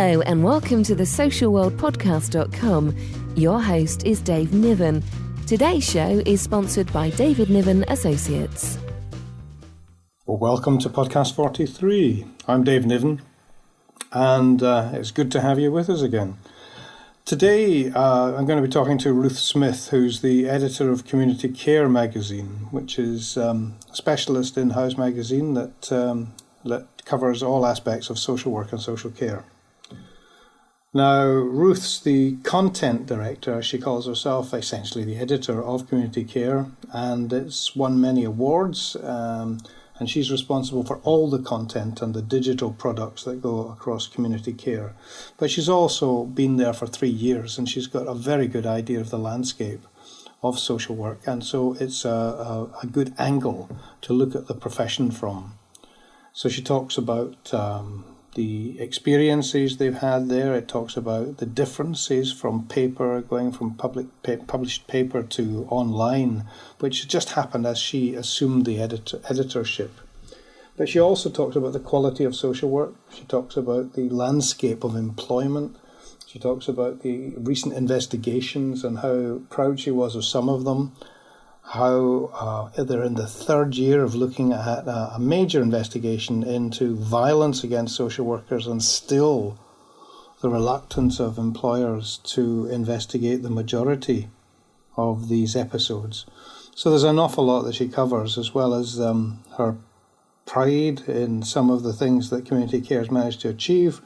Hello and welcome to the socialworldpodcast.com. Your host is Dave Niven. Today's show is sponsored by David Niven Associates. Well, welcome to podcast 43. I'm Dave Niven, and it's good to have you with us again. Today, I'm going to be talking to Ruth Smith, who's the editor of Community Care magazine, which is a specialist in-house magazine that covers all aspects of social work and social care. Now, Ruth's the content director, she calls herself, essentially the editor of Community Care, and it's won many awards, and she's responsible for all the content and the digital products that go across Community Care. But she's also been there for 3 years, and she's got a very good idea of the landscape of social work, and so it's a good angle to look at the profession from. So she talks about the experiences they've had there. It talks about the differences from paper, going from published paper to online, which just happened as she assumed the editorship. But she also talks about the quality of social work. She talks about the landscape of employment. She talks about the recent investigations and how proud she was of some of them, how they're in the third year of looking at a major investigation into violence against social workers, and still the reluctance of employers to investigate the majority of these episodes. So there's an awful lot that she covers, as well as her pride in some of the things that Community Care has managed to achieve,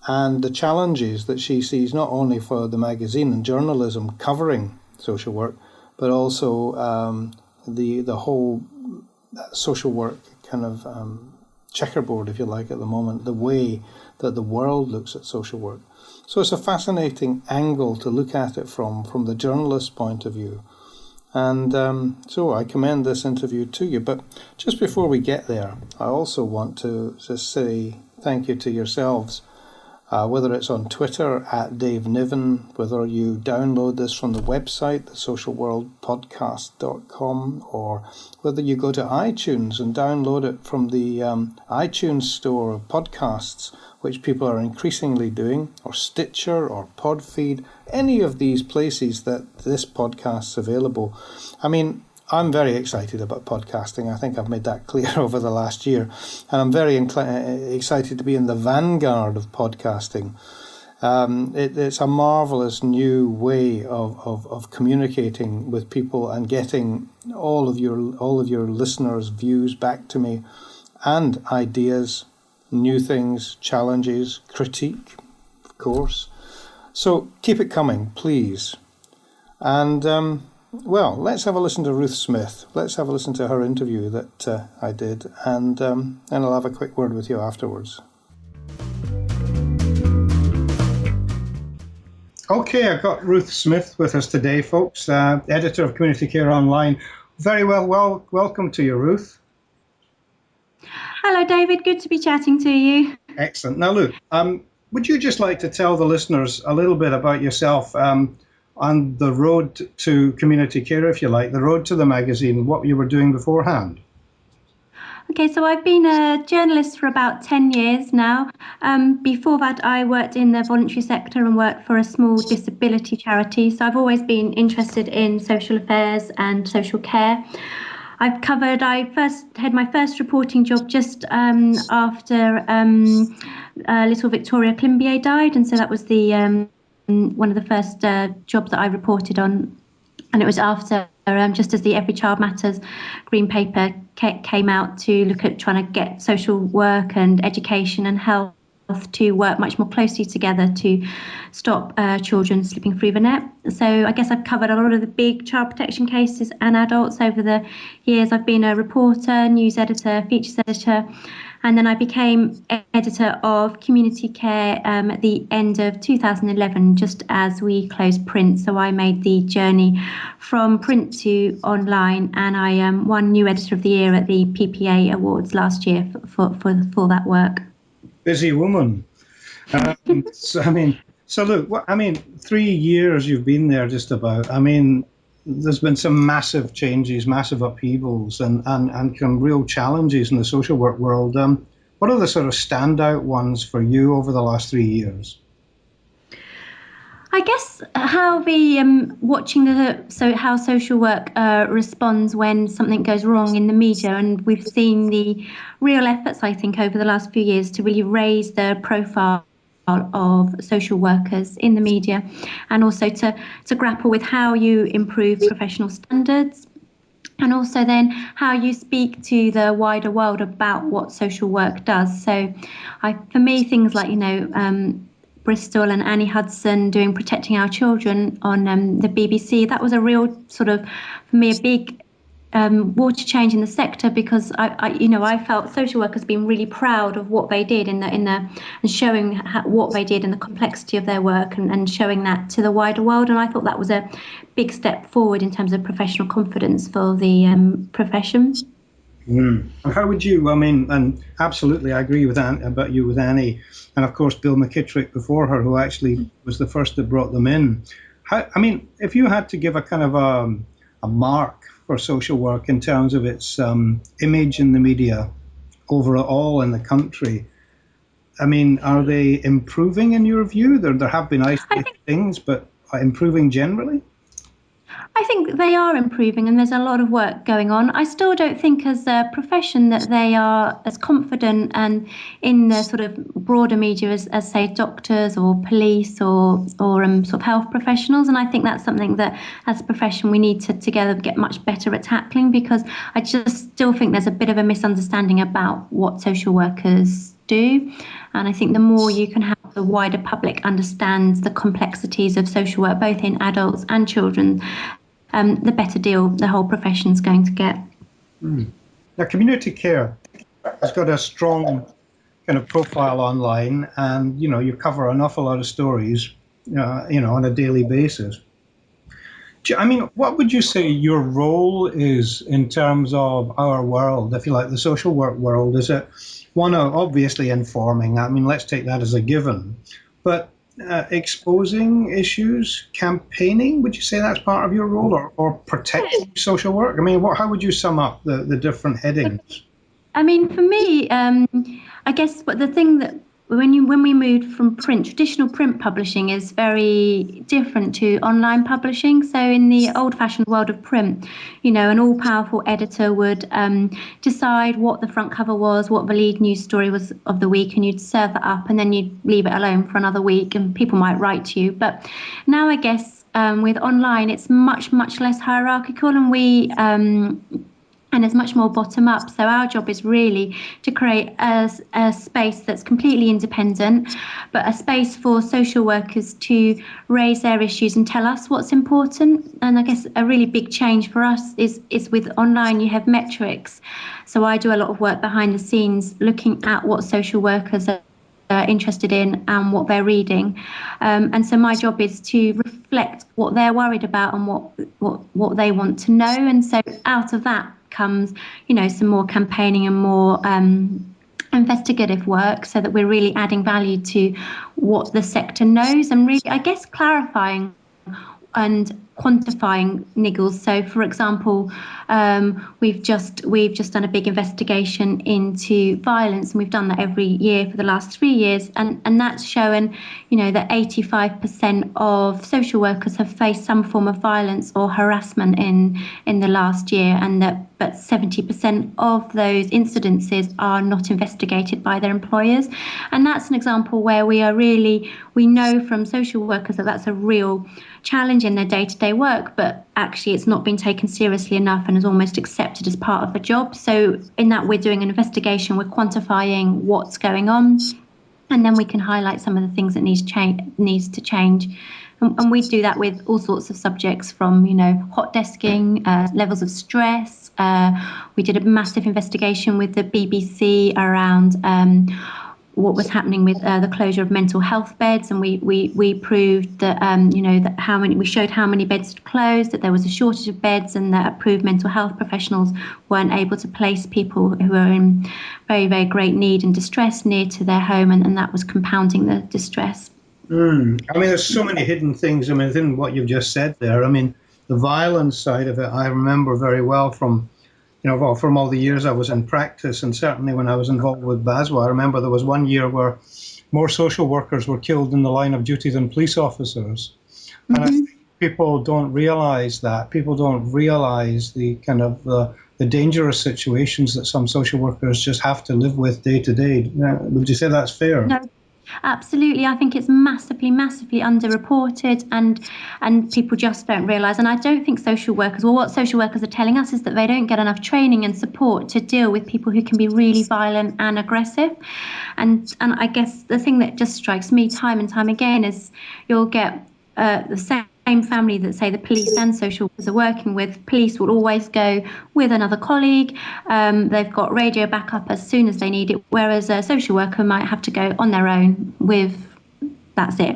and the challenges that she sees not only for the magazine and journalism covering social work, but also the whole social work kind of checkerboard, if you like, at the moment, the way that the world looks at social work. So it's a fascinating angle to look at it from the journalist's point of view. And so I commend this interview to you. But just before we get there, I also want to just say thank you to yourselves. Whether it's on Twitter at Dave Niven, whether you download this from the website, the socialworldpodcast.com, or whether you go to iTunes and download it from the iTunes store of podcasts, which people are increasingly doing, or Stitcher or Podfeed, any of these places that this podcast's available. I mean, I'm very excited about podcasting. I think I've made that clear over the last year. And I'm very excited to be in the vanguard of podcasting. It's a marvelous new way of communicating with people and getting all of your listeners' views back to me, and ideas, new things, challenges, critique, of course. So keep it coming, please. And well, let's have a listen to Ruth Smith. Let's have a listen to her interview that I did, and I'll have a quick word with you afterwards. Okay, I've got Ruth Smith with us today, folks, editor of Community Care Online. Very well, welcome to you, Ruth. Hello, David. Good to be chatting to you. Excellent. Now, look, would you just like to tell the listeners a little bit about yourself, on the road to Community Care, if you like, the road to the magazine, what you were doing beforehand? Okay, so I've been a journalist for about 10 years now. Before that, I worked in the voluntary sector and worked for a small disability charity. So I've always been interested in social affairs and social care. I first had my first reporting job just after little Victoria Climbié died, and so that was the one of the first jobs that I reported on, and it was after just as the Every Child Matters green paper came out to look at trying to get social work and education and health to work much more closely together to stop children slipping through the net. So I guess I've covered a lot of the big child protection cases and adults over the years. I've been a reporter, news editor, features editor, and then I became editor of Community Care at the end of 2011, just as we closed print. So I made the journey from print to online, and I won New Editor of the Year at the PPA Awards last year for that work. Busy woman. So look, 3 years you've been there just about. I mean, there's been some massive changes, massive upheavals, and some real challenges in the social work world. What are the sort of standout ones for you over the last 3 years? I guess how the watching how social work responds when something goes wrong in the media, and we've seen the real efforts, I think, over the last few years to really raise the profile of social workers in the media, and also to grapple with how you improve professional standards, and also then how you speak to the wider world about what social work does. So, for me, things like Bristol and Annie Hudson doing Protecting Our Children on the BBC. That was a real sort of, for me, a big water change in the sector, because I felt social workers being really proud of what they did and showing what they did and the complexity of their work, and showing that to the wider world. And I thought that was a big step forward in terms of professional confidence for the profession. And how would you, and absolutely I agree with Annie, and of course Bill McKittrick before her, who actually was the first that brought them in. If you had to give a kind of a mark for social work in terms of its image in the media overall in the country, are they improving in your view? There have been isolated things, but improving generally? I think they are improving, and there's a lot of work going on. I still don't think as a profession that they are as confident and in the sort of broader media as say doctors or police or sort of health professionals. And I think that's something that as a profession we need to together get much better at tackling, because I just still think there's a bit of a misunderstanding about what social workers do. And I think the more you can help the wider public understand the complexities of social work, both in adults and children, the better deal the whole profession is going to get. Now, community care has got a strong kind of profile online, and you cover an awful lot of stories, on a daily basis. What would you say your role is in terms of our world, if you like, the social work world? Is it one of obviously informing? Let's take that as a given, but exposing issues, campaigning, would you say that's part of your role, or protecting social work? How would you sum up the different headings? For me, I guess, but the thing that when we moved from print, traditional print publishing is very different to online publishing. So in the old-fashioned world of print, an all-powerful editor would decide what the front cover was, what the lead news story was of the week, and you'd serve that up, and then you'd leave it alone for another week, and people might write to you. But now I guess with online, it's much, much less hierarchical, and it's much more bottom up. So our job is really to create a space that's completely independent, but a space for social workers to raise their issues and tell us what's important. And I guess a really big change for us is with online, you have metrics. So I do a lot of work behind the scenes looking at what social workers are interested in and what they're reading, and so my job is to reflect what they're worried about and what they want to know. And so out of that comes some more campaigning and more investigative work, so that we're really adding value to what the sector knows, and really, I guess, clarifying and quantifying niggles. So, for example, we've just done a big investigation into violence, and we've done that every year for the last 3 years, and that's shown, that 85% of social workers have faced some form of violence or harassment in the last year, and but 70% of those incidences are not investigated by their employers. And that's an example where we know from social workers that that's a real challenge in their day-to-day work, but actually it's not been taken seriously enough and is almost accepted as part of the job. So in that, we're doing an investigation, we're quantifying what's going on, and then we can highlight some of the things that needs to change. And we do that with all sorts of subjects, from hot desking, levels of stress. We did a massive investigation with the BBC around what was happening with the closure of mental health beds, and we proved that we showed how many beds had closed, that there was a shortage of beds, and that approved mental health professionals weren't able to place people who are in very, very great need and distress near to their home, and that was compounding the distress. There's so many hidden things. Within what you've just said there, the violence side of it, I remember very well from well, from all the years I was in practice, and certainly when I was involved with BASWA, I remember there was one year where more social workers were killed in the line of duty than police officers. And I think people don't realize that. People don't realize the kind of the dangerous situations that some social workers just have to live with day to day. Would you say that's fair? No, absolutely. I think it's massively underreported, and people just don't realise. And I don't think social workers, well, what social workers are telling us is that they don't get enough training and support to deal with people who can be really violent and aggressive. And I guess the thing that just strikes me time and time again is you'll get the same family that, say, the police and social workers are working with. Police will always go with another colleague. They've got radio backup as soon as they need it, whereas a social worker might have to go on their own with, that's it.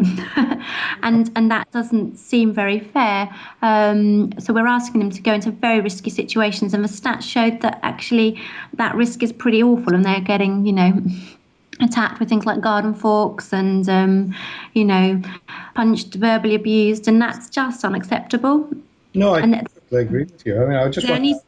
and that doesn't seem very fair. So we're asking them to go into very risky situations, and the stats showed that actually that risk is pretty awful, and they're getting, attacked with things like garden forks and, punched, verbally abused, and that's just unacceptable. No, I totally agree with you. I mean, I just want to...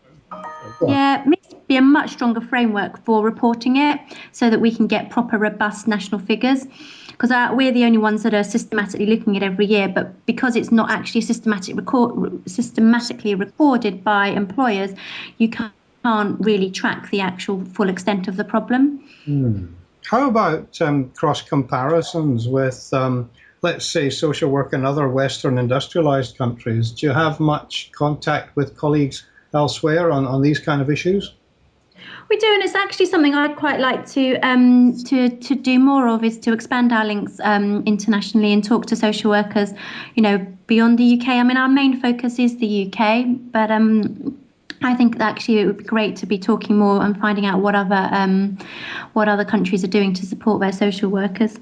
It needs to be a much stronger framework for reporting it so that we can get proper, robust national figures. Because we're the only ones that are systematically looking at every year, but because it's not actually systematically recorded by employers, you can't really track the actual full extent of the problem. How about cross comparisons with, let's say, social work in other Western industrialized countries? Do you have much contact with colleagues elsewhere on these kind of issues? We do, and it's actually something I'd quite like to do more of, is to expand our links internationally and talk to social workers, beyond the UK. I mean, our main focus is the UK, but I think that actually it would be great to be talking more and finding out what other countries are doing to support their social workers.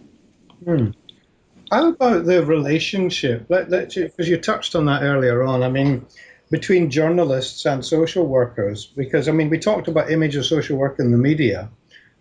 How about the relationship? Because you touched on that earlier on. I mean, between journalists and social workers, because I mean, we talked about image of social work in the media,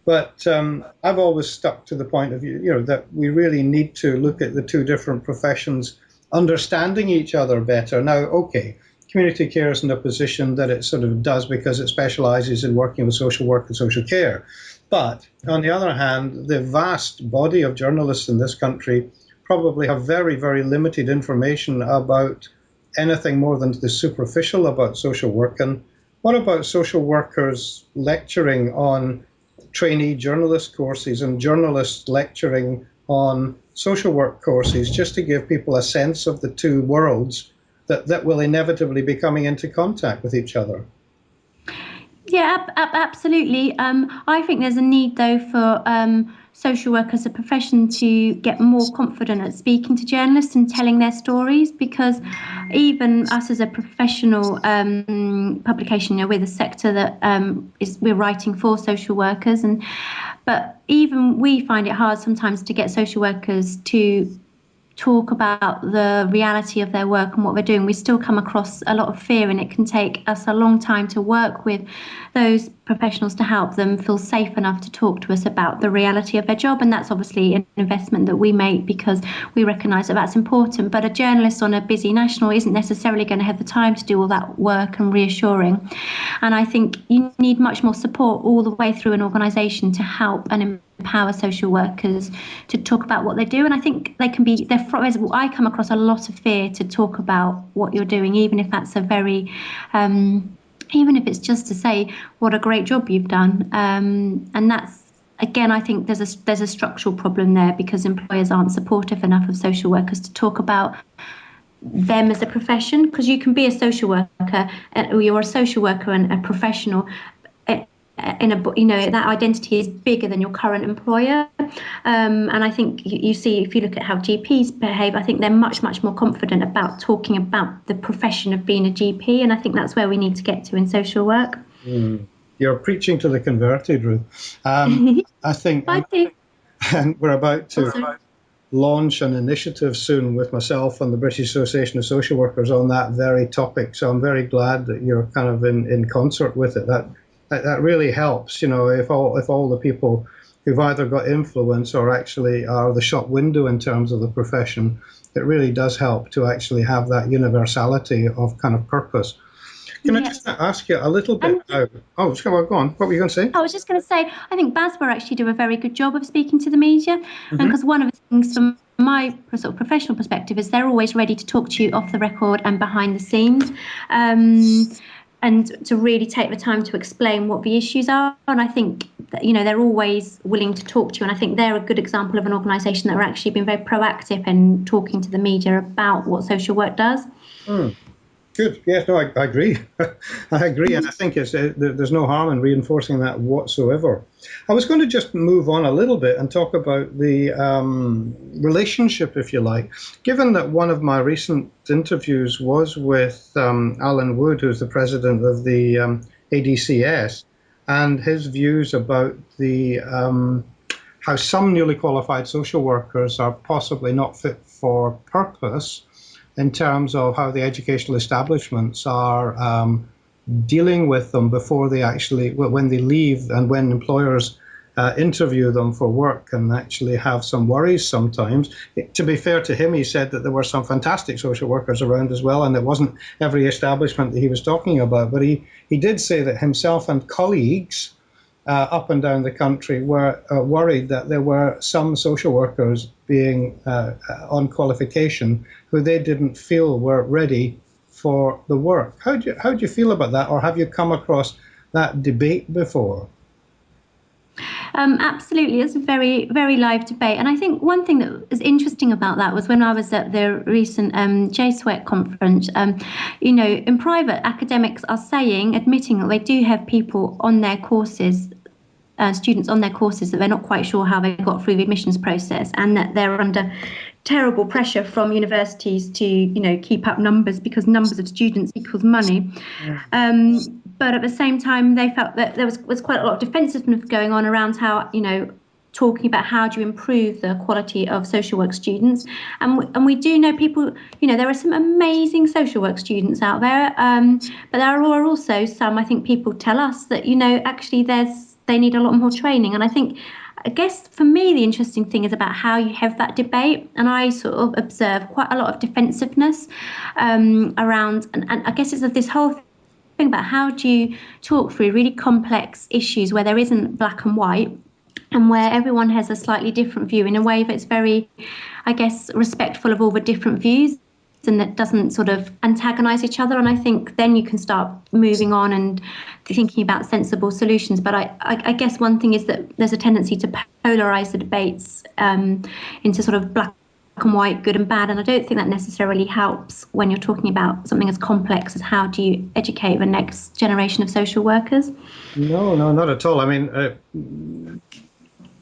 but I've always stuck to the point of view, that we really need to look at the two different professions understanding each other better. Now, okay, community care is in a position that it sort of does because it specialises in working with social work and social care. But on the other hand, the vast body of journalists in this country probably have very, very limited information about anything more than the superficial about social work. And what about social workers lecturing on trainee journalist courses and journalists lecturing on social work courses, just to give people a sense of the two worlds that will inevitably be coming into contact with each other? Yeah, absolutely. I think there's a need, though, for social work as a profession to get more confident at speaking to journalists and telling their stories, because even us as a professional publication, we're the sector that we're writing for social workers, but even we find it hard sometimes to get social workers to talk about the reality of their work and what they're doing. We still come across a lot of fear, and it can take us a long time to work with those professionals to help them feel safe enough to talk to us about the reality of their job. And that's obviously an investment that we make because we recognise that that's important. But a journalist on a busy national isn't necessarily going to have the time to do all that work and reassuring. And I think you need much more support all the way through an organisation to help and empower social workers to talk about what they do. And I think I come across a lot of fear to talk about what you're doing, even if that's a very even if it's just to say what a great job you've done. And that's, again, I think there's a structural problem there, because employers aren't supportive enough of social workers to talk about them as a profession. Because you can be a social worker, you're a social worker and a professional. That identity is bigger than your current employer, and I think you see, if you look at how GPs behave, I think they're much more confident about talking about the profession of being a GP, and I think that's where we need to get to in social work. You're preaching to the converted, Ruth. I think and we're about to launch an initiative soon with myself and the British Association of Social Workers on that very topic, so I'm very glad that you're kind of in concert with it. That really helps, if all the people who've either got influence or actually are the shop window in terms of the profession, it really does help to actually have that universality of kind of purpose. Can I Yes. just ask you a little bit? And Go on. What were you going to say? I was just going to say, I think BASBA actually do a very good job of speaking to the media, and Hmm. because one of the things from my sort of professional perspective is they're always ready to talk to you off the record and behind the scenes, and to really take the time to explain what the issues are. And I think that, they're always willing to talk to you, and I think they're a good example of an organisation that are actually been very proactive in talking to the media about what social work does. Hmm. Good. Yes, no, I agree. I agree, and I think there's no harm in reinforcing that whatsoever. I was going to just move on a little bit and talk about the relationship, if you like. Given that one of my recent interviews was with Alan Wood, who's the president of the ADCS, and his views about the how some newly qualified social workers are possibly not fit for purpose in terms of how the educational establishments are dealing with them before they actually, when they leave and when employers interview them for work, and actually have some worries sometimes. To be fair to him, he said that there were some fantastic social workers around as well, and it wasn't every establishment that he was talking about. But he did say that himself and colleagues up and down the country were worried that there were some social workers being on qualification who they didn't feel were ready for the work. How do you feel about that, or have you come across that debate before? Absolutely, it's a very, very live debate. And I think one thing that was interesting about that was when I was at the recent JSWEC conference, in private, academics are admitting that they do have people on their courses, students on their courses, that they're not quite sure how they got through the admissions process, and that they're under terrible pressure from universities to keep up numbers, because numbers of students equals money. But at the same time, they felt that there was quite a lot of defensiveness going on around how talking about how do you improve the quality of social work students. And we do know people, there are some amazing social work students out there, but there are also some, I think people tell us that actually they need a lot more training. And I guess for me, the interesting thing is about how you have that debate. And I sort of observe quite a lot of defensiveness around, and I guess it's this whole thing about how do you talk through really complex issues where there isn't black and white, and where everyone has a slightly different view in a way that's very, I guess, respectful of all the different views, and that doesn't sort of antagonize each other. And I think then you can start moving on and thinking about sensible solutions. But I guess one thing is that there's a tendency to polarize the debates into sort of black and white, good and bad. And I don't think that necessarily helps when you're talking about something as complex as how do you educate the next generation of social workers. No, not at all. I mean,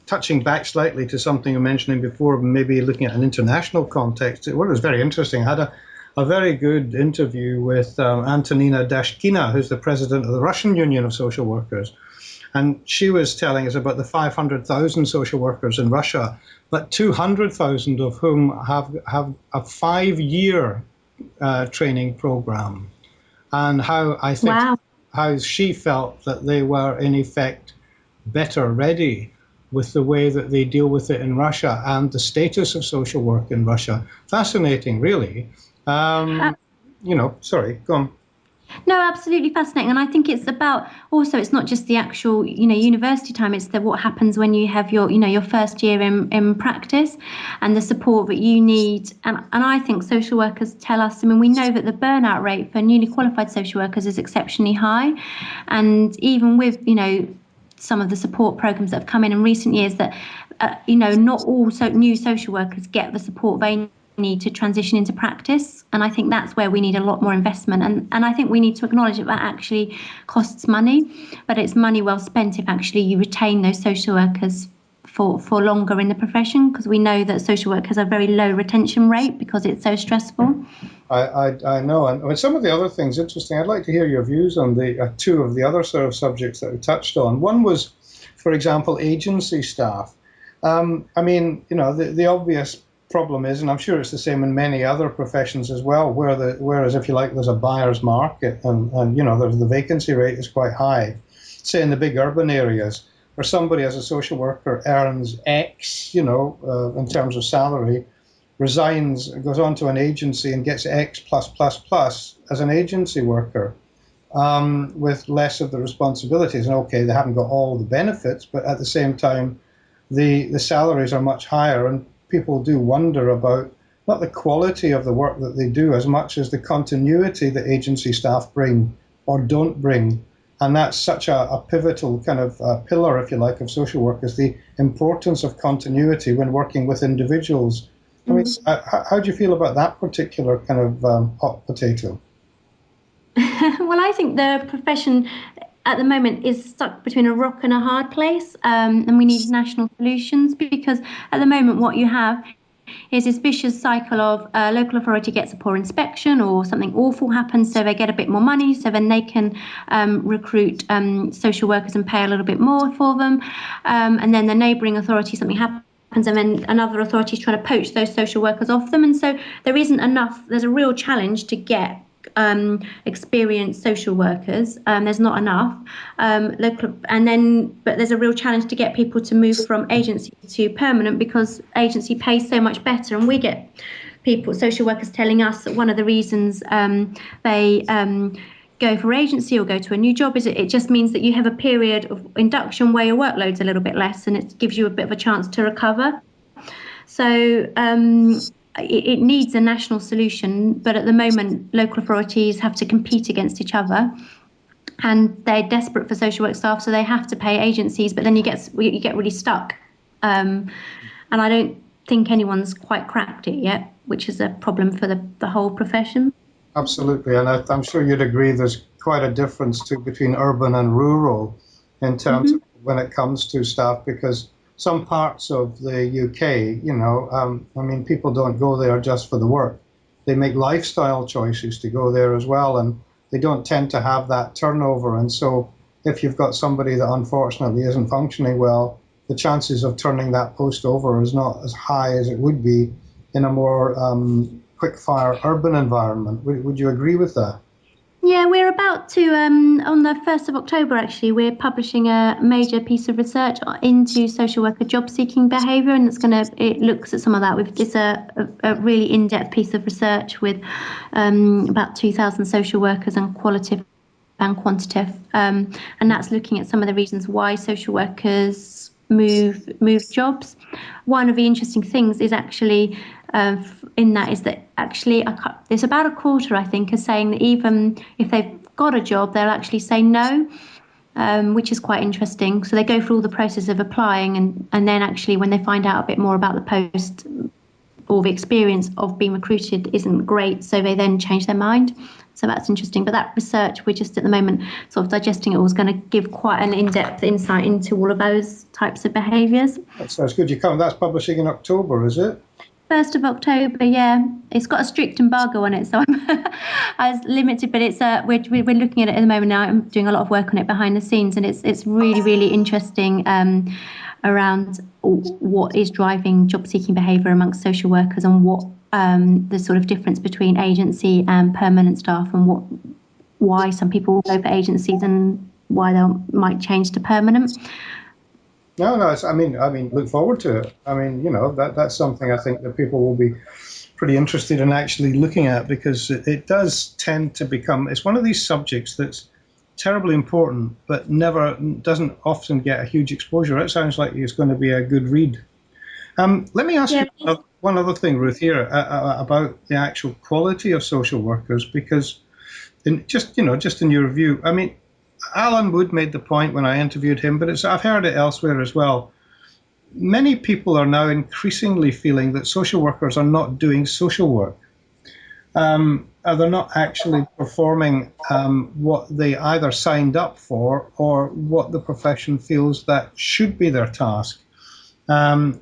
touching back slightly to something you were mentioning before, maybe looking at an international context, it was very interesting. I had a very good interview with Antonina Dashkina, who's the president of the Russian Union of Social Workers. And she was telling us about the 500,000 social workers in Russia, but 200,000 of whom have a 5-year training program. And how I think how she felt that they were in effect better ready with the way that they deal with it in Russia and the status of social work in Russia. Fascinating, really. Sorry, go on. No, absolutely fascinating. And I think it's about also, it's not just the actual, university time, it's what happens when you have your first year in practice, and the support that you need. And I think social workers tell us, we know that the burnout rate for newly qualified social workers is exceptionally high. And even with, some of the support programs that have come in recent years, that, not all new social workers get the support they need to transition into practice. And I think that's where we need a lot more investment. And I think we need to acknowledge that actually costs money, but it's money well spent if actually you retain those social workers for longer in the profession, because we know that social work has a very low retention rate because it's so stressful. I know. And some of the other things, interesting, I'd like to hear your views on the two of the other sort of subjects that we touched on. One was, for example, agency staff. The obvious problem is, and I'm sure it's the same in many other professions as well, whereas if you like, there's a buyer's market and the vacancy rate is quite high, say in the big urban areas, where somebody as a social worker earns X, in terms of salary, resigns, goes on to an agency and gets X plus plus plus as an agency worker. with less of the responsibilities. And okay, they haven't got all the benefits, but at the same time, the salaries are much higher, and people do wonder about not the quality of the work that they do as much as the continuity that agency staff bring or don't bring. And that's such a pivotal kind of pillar, if you like, of social work, is the importance of continuity when working with individuals. I mean, how do you feel about that particular kind of hot potato? Well, I think the profession at the moment is stuck between a rock and a hard place, and we need national solutions, because at the moment what you have is this vicious cycle of local authority gets a poor inspection or something awful happens, so they get a bit more money, so then they can recruit social workers and pay a little bit more for them, and then the neighbouring authority, something happens, and then another authority is trying to poach those social workers off them, and so there isn't enough. There's a real challenge to get experienced social workers. There's not enough local, but there's a real challenge to get people to move from agency to permanent, because agency pays so much better, and we get social workers telling us that one of the reasons they go for agency or go to a new job is it just means that you have a period of induction where your workload's a little bit less, and it gives you a bit of a chance to recover. So it needs a national solution, but at the moment local authorities have to compete against each other, and they're desperate for social work staff, so they have to pay agencies, but then you get really stuck, and I don't think anyone's quite cracked it yet, which is a problem for the whole profession. Absolutely, and I'm sure you'd agree there's quite a difference between urban and rural in terms of when it comes to staff, because some parts of the UK, I mean, people don't go there just for the work. They make lifestyle choices to go there as well, and they don't tend to have that turnover. And so if you've got somebody that unfortunately isn't functioning well, the chances of turning that post over is not as high as it would be in a more quick-fire urban environment. Would you agree with that? Yeah, we're about to, on the 1st of October, actually, we're publishing a major piece of research into social worker job-seeking behaviour, and it looks at some of that. It's a really in-depth piece of research with about 2,000 social workers, and qualitative and quantitative, and that's looking at some of the reasons why social workers move jobs. One of the interesting things is actually there's about a quarter, I think, are saying that even if they've got a job, they'll actually say no, which is quite interesting. So they go through all the process of applying, and then actually when they find out a bit more about the post, or the experience of being recruited isn't great, so they then change their mind. So that's interesting. But that research, we're just at the moment sort of digesting it all, is going to give quite an in-depth insight into all of those types of behaviours. That sounds good. That's publishing in October, is it? 1st of October, yeah. It's got a strict embargo on it, so I was limited, but it's we're looking at it at the moment now. I'm doing a lot of work on it behind the scenes, and it's really, really interesting around what is driving job-seeking behaviour amongst social workers, and what the sort of difference between agency and permanent staff, and why some people go for agencies and why they might change to permanent. No. I mean, look forward to it. I mean, that's something I think that people will be pretty interested in actually looking at, because it does tend to become. It's one of these subjects that's terribly important, but doesn't often get a huge exposure. It sounds like it's going to be a good read. Let me ask you one other thing, Ruth, here about the actual quality of social workers, because just in your view, I mean, Alan Wood made the point when I interviewed him, but I've heard it elsewhere as well. Many people are now increasingly feeling that social workers are not doing social work. They're not actually performing what they either signed up for or what the profession feels that should be their task. And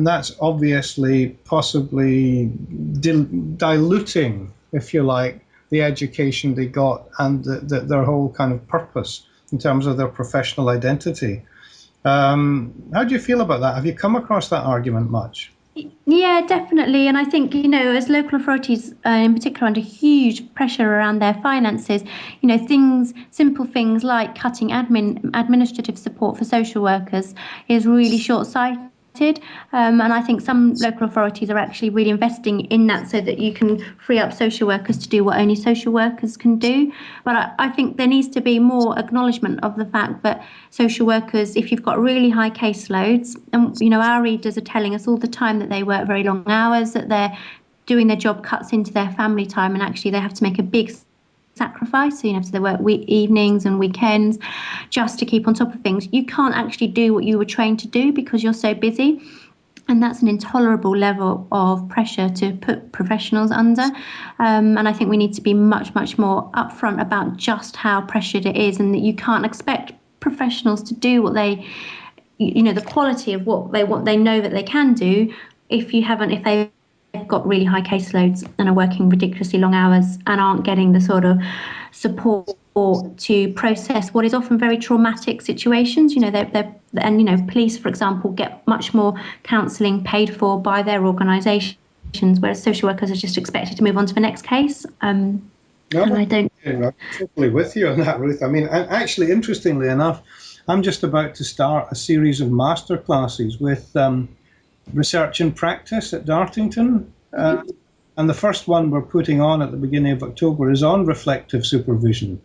that's obviously possibly diluting, if you like, the education they got and their whole kind of purpose in terms of their professional identity. How do you feel about that? Have you come across that argument much? Yeah, definitely. And I think, as local authorities in particular under huge pressure around their finances, simple things like cutting administrative support for social workers is really short-sighted. And I think some local authorities are actually really investing in that so that you can free up social workers to do what only social workers can do. But I think there needs to be more acknowledgement of the fact that social workers, if you've got really high caseloads, and our readers are telling us all the time that they work very long hours, that they're doing their job cuts into their family time, and actually they have to make a big sacrifice. So, so they work evenings and weekends just to keep on top of things. You can't actually do what you were trained to do because you're so busy. And that's an intolerable level of pressure to put professionals under. And I think we need to be much, much more upfront about just how pressured it is, and that you can't expect professionals to do what they, the quality of what they know that they can do if they've got really high caseloads and are working ridiculously long hours and aren't getting the sort of support to process what is often very traumatic situations. Police, for example, get much more counselling paid for by their organisations, whereas social workers are just expected to move on to the next case. I'm totally with you on that, Ruth. I mean, actually, interestingly enough, I'm just about to start a series of master classes with research and practice at Dartington. And the first one we're putting on at the beginning of October is on reflective supervision.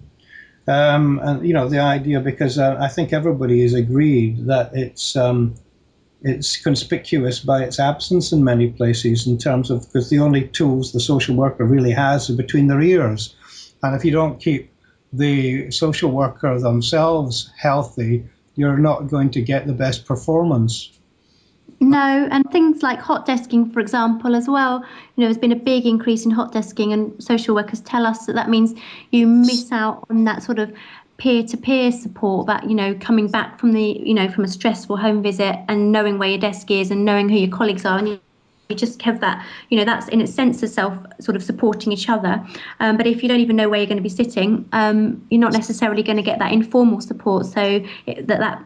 And, the idea, because I think everybody has agreed that it's conspicuous by its absence in many places, in terms of, because the only tools the social worker really has are between their ears. And if you don't keep the social worker themselves healthy, you're not going to get the best performance. No, and things like hot desking, for example, as well. There's been a big increase in hot desking, and social workers tell us that means you miss out on that sort of peer-to-peer support, that, coming back from from a stressful home visit and knowing where your desk is and knowing who your colleagues are, and you just have that, that's in its sense of self sort of supporting each other. But if you don't even know where you're going to be sitting, you're not necessarily going to get that informal support. So that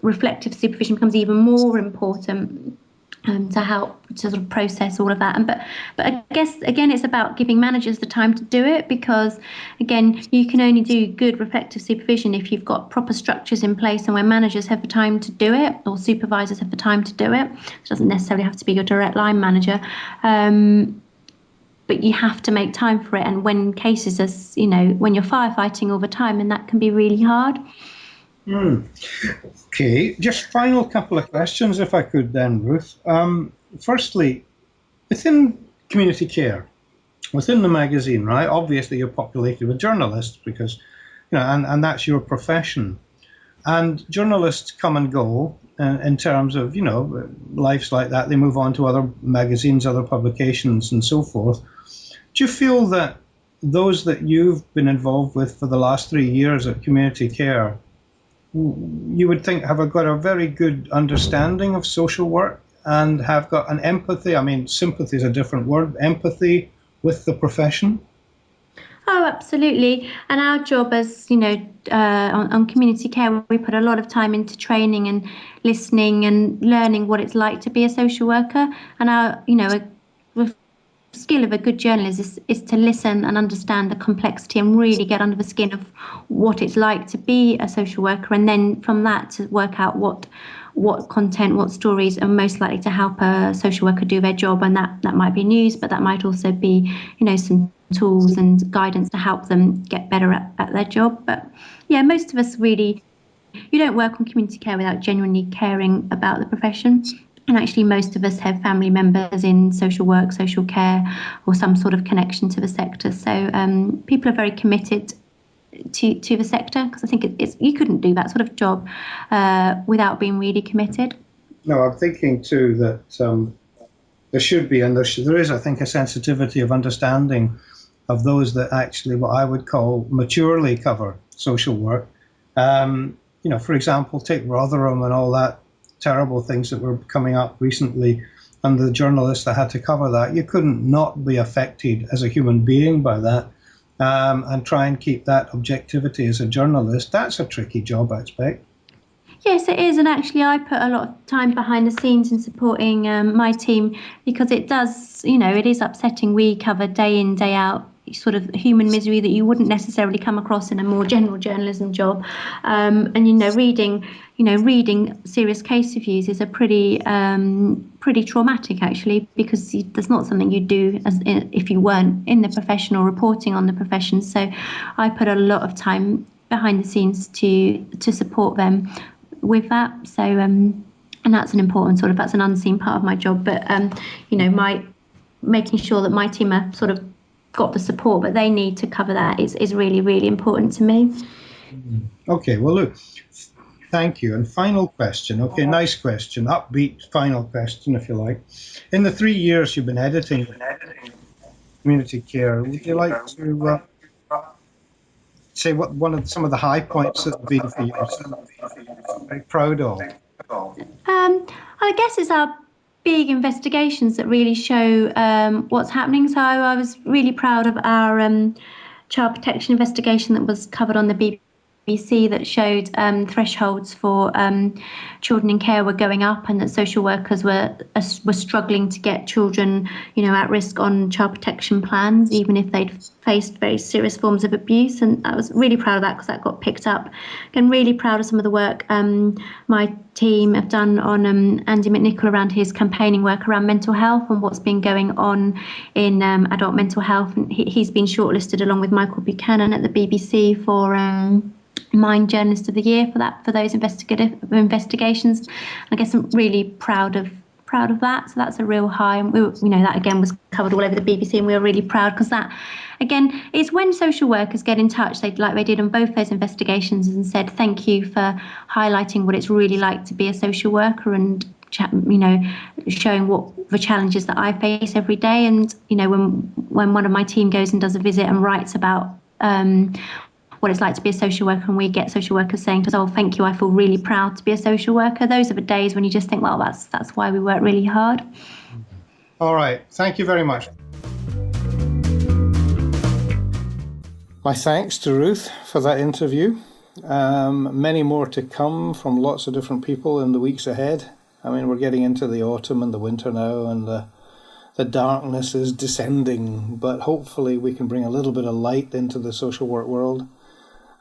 reflective supervision becomes even more important to help to sort of process all of that. But I guess, again, it's about giving managers the time to do it, because, again, you can only do good reflective supervision if you've got proper structures in place and where managers have the time to do it, or supervisors have the time to do it. It doesn't necessarily have to be your direct line manager. But you have to make time for it. And when cases are, when you're firefighting all the time, and that can be really hard. Okay, just final couple of questions, if I could then, Ruth. Firstly, within community care, within the magazine, right, obviously you're populated with journalists because, and that's your profession. And journalists come and go in terms of, lives like that. They move on to other magazines, other publications, and so forth. Do you feel that those that you've been involved with for the last 3 years at community care, you would think have got a very good understanding of social work and have got an empathy? I mean, sympathy is a different word, empathy with the profession? Oh, absolutely. And our job as, on community care, we put a lot of time into training and listening and learning what it's like to be a social worker. And our, skill of a good journalist is to listen and understand the complexity and really get under the skin of what it's like to be a social worker, and then from that to work out what content, what stories are most likely to help a social worker do their job. And that might be news, but that might also be, some tools and guidance to help them get better at their job. But yeah, most of us really, you don't work on community care without genuinely caring about the profession. And actually, most of us have family members in social work, social care, or some sort of connection to the sector. So people are very committed to the sector, because I think it's you couldn't do that sort of job without being really committed. No, I'm thinking too that there should be, and there is, I think, a sensitivity of understanding of those that actually what I would call maturely cover social work. For example, take Rotherham and all that terrible things that were coming up recently, and the journalists that had to cover that. You couldn't not be affected as a human being by that, and try and keep that objectivity as a journalist. That's a tricky job, I expect. Yes, it is. And actually, I put a lot of time behind the scenes in supporting my team, because it does, it is upsetting. We cover day in, day out sort of human misery that you wouldn't necessarily come across in a more general journalism job. And reading serious case reviews is a pretty traumatic, actually, because that's not something you do if you weren't in the profession or reporting on the profession. So I put a lot of time behind the scenes to support them with that. So and that's an important that's an unseen part of my job. But my making sure that my team are sort of got the support that they need to cover that is really, really important to me. Okay, well, look, thank you. And final question. Okay, nice question. Upbeat final question, if you like. In the 3 years you've been editing community care, would you like to say what some of the high points that have been for you? Very proud of. I guess it's our big investigations that really show what's happening. So I was really proud of our child protection investigation that was covered on the BBC that showed thresholds for children in care were going up, and that social workers were struggling to get children, at risk on child protection plans, even if they'd faced very serious forms of abuse. And I was really proud of that because that got picked up. And really proud of some of the work my team have done on Andy McNichol around his campaigning work around mental health and what's been going on in adult mental health. And he's been shortlisted along with Michael Buchanan at the BBC for Mind Journalist of the Year for those investigations. I guess I'm really proud of that. So that's a real high. And that again was covered all over the BBC, and we were really proud because that again is when social workers get in touch, like they did on both those investigations, and said thank you for highlighting what it's really like to be a social worker and showing what the challenges that I face every day. And when one of my team goes and does a visit and writes about what it's like to be a social worker, and we get social workers saying to us, oh, thank you, I feel really proud to be a social worker. Those are the days when you just think, well, that's why we work really hard. All right. Thank you very much. My thanks to Ruth for that interview. Many more to come from lots of different people in the weeks ahead. I mean, we're getting into the autumn and the winter now, and the darkness is descending, but hopefully we can bring a little bit of light into the social work world.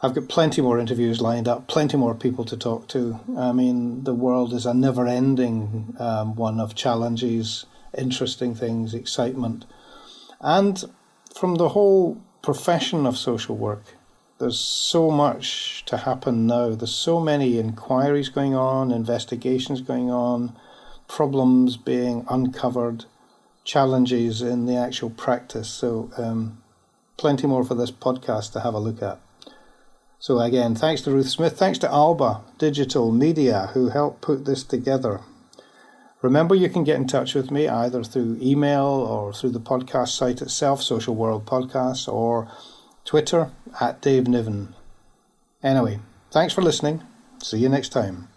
I've got plenty more interviews lined up, plenty more people to talk to. I mean, the world is a never-ending one of challenges, interesting things, excitement. And from the whole profession of social work, there's so much to happen now. There's so many inquiries going on, investigations going on, problems being uncovered, challenges in the actual practice. So plenty more for this podcast to have a look at. So again, thanks to Ruth Smith, thanks to Alba Digital Media who helped put this together. Remember, you can get in touch with me either through email or through the podcast site itself, Social World Podcasts, or Twitter @Dave Niven. Anyway, thanks for listening. See you next time.